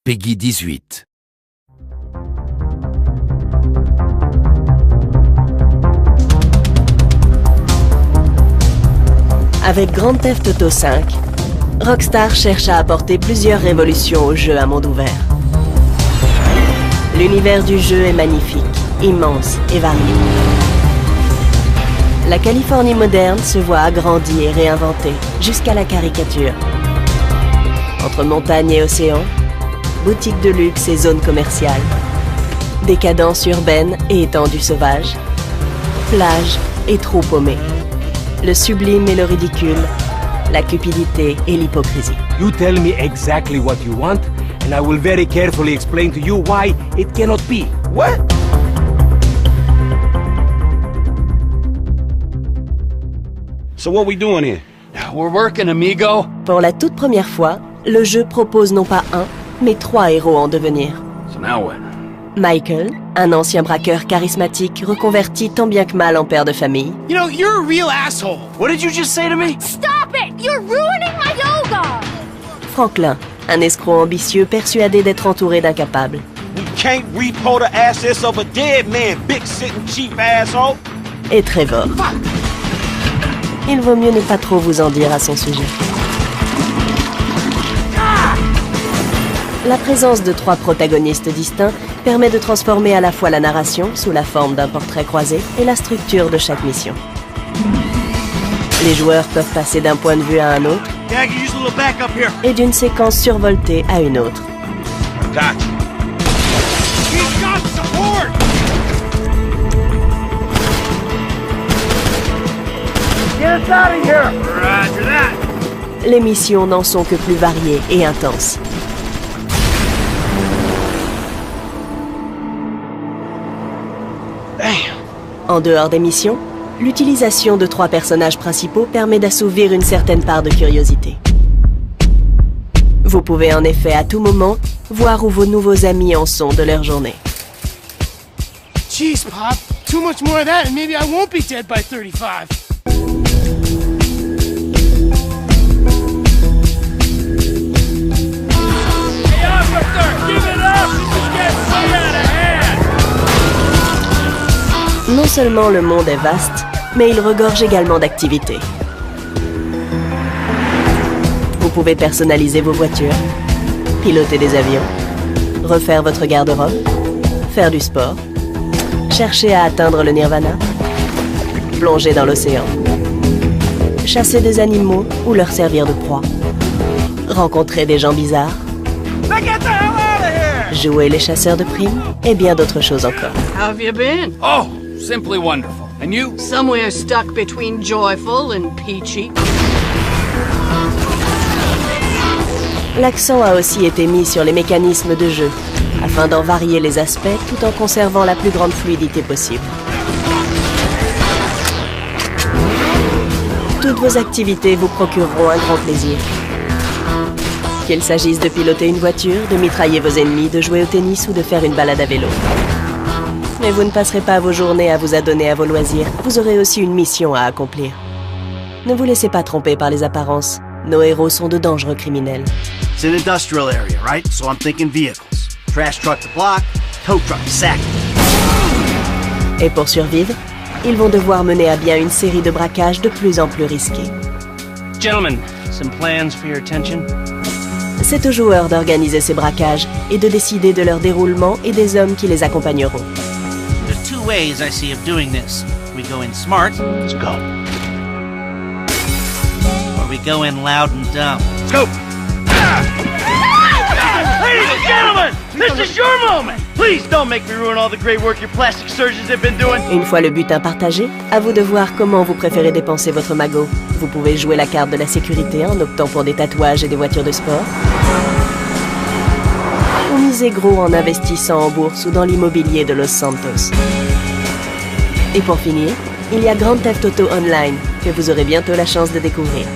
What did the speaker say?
Peggy 18. Avec Grand Theft Auto V, Rockstar cherche à apporter plusieurs révolutions au jeu à monde ouvert. L'univers du jeu est magnifique, immense et varié. La Californie moderne se voit agrandie et réinventée jusqu'à la caricature. Entre montagnes et océans, boutiques de luxe et zones commerciales, décadence urbaine et étendues sauvages, plages et trous paumés, le sublime et le ridicule, la cupidité et l'hypocrisie. You tell me exactly what you want, and I will very carefully explain to you why it cannot be. What? So what we doing here? We're working, amigo. Pour la toute première fois, le jeu propose non pas un, mais 3 héros en devenir. So now what? Michael, un ancien braqueur charismatique reconverti tant bien que mal en père de famille. You know, you're a real asshole. What did you just say to me? Stop it! You're ruining my yoga! Franklin, un escroc ambitieux persuadé d'être entouré d'incapables. We can't repo the assets of a dead man, big sitting cheap asshole. Et Trevor. Il vaut mieux ne pas trop vous en dire à son sujet. La présence de 3 protagonistes distincts permet de transformer à la fois la narration, sous la forme d'un portrait croisé, et la structure de chaque mission. Les joueurs peuvent passer d'un point de vue à un autre, Yeah, I can use a little backup here. et d'une séquence survoltée à une autre. Gotcha. He's got support. Get us out of here. Roger that. Les missions n'en sont que plus variées et intenses. En dehors des missions, l'utilisation de 3 personnages principaux permet d'assouvir une certaine part de curiosité. Vous pouvez en effet à tout moment voir où vos nouveaux amis en sont de leur journée. Jeez, Pop. Too much more of that and maybe I won't be dead by 35. Hey, officer! Give it up! This is getting way out of hand! Non seulement le monde est vaste, mais il regorge également d'activités. Vous pouvez personnaliser vos voitures, piloter des avions, refaire votre garde-robe, faire du sport, chercher à atteindre le nirvana, plonger dans l'océan, chasser des animaux ou leur servir de proie, rencontrer des gens bizarres, jouer les chasseurs de primes et bien d'autres choses encore. How have you been? Oh, simply wonderful. And you? Somewhere stuck between joyful and peachy. L'accent a aussi été mis sur les mécanismes de jeu, afin d'en varier les aspects tout en conservant la plus grande fluidité possible. Toutes vos activités vous procureront un grand plaisir. Qu'il s'agisse de piloter une voiture, de mitrailler vos ennemis, de jouer au tennis ou de faire une balade à vélo. Mais vous ne passerez pas vos journées à vous adonner à vos loisirs, vous aurez aussi une mission à accomplir. Ne vous laissez pas tromper par les apparences, nos héros sont de dangereux criminels. It's an industrial area, right? So I'm thinking vehicles. Trash truck to block, tow truck to sack. Et pour survivre, ils vont devoir mener à bien une série de braquages de plus en plus risqués. Gentlemen, some plans for your attention. C'est aux joueurs d'organiser ces braquages et de décider de leur déroulement et des hommes qui les accompagneront. There's 2 ways I see of doing this. We go in smart, let's go. Or we go in loud and dumb. Let's go! Ladies and gentlemen, this is your moment! Please don't make me ruin all the great work your plastic surgeons have been doing. Une fois le butin partagé, à vous de voir comment vous préférez dépenser votre magot. Vous pouvez jouer la carte de la sécurité en optant pour des tatouages et des voitures de sport. Ou miser gros en investissant en bourse ou dans l'immobilier de Los Santos. Et pour finir, il y a Grand Theft Auto Online, que vous aurez bientôt la chance de découvrir.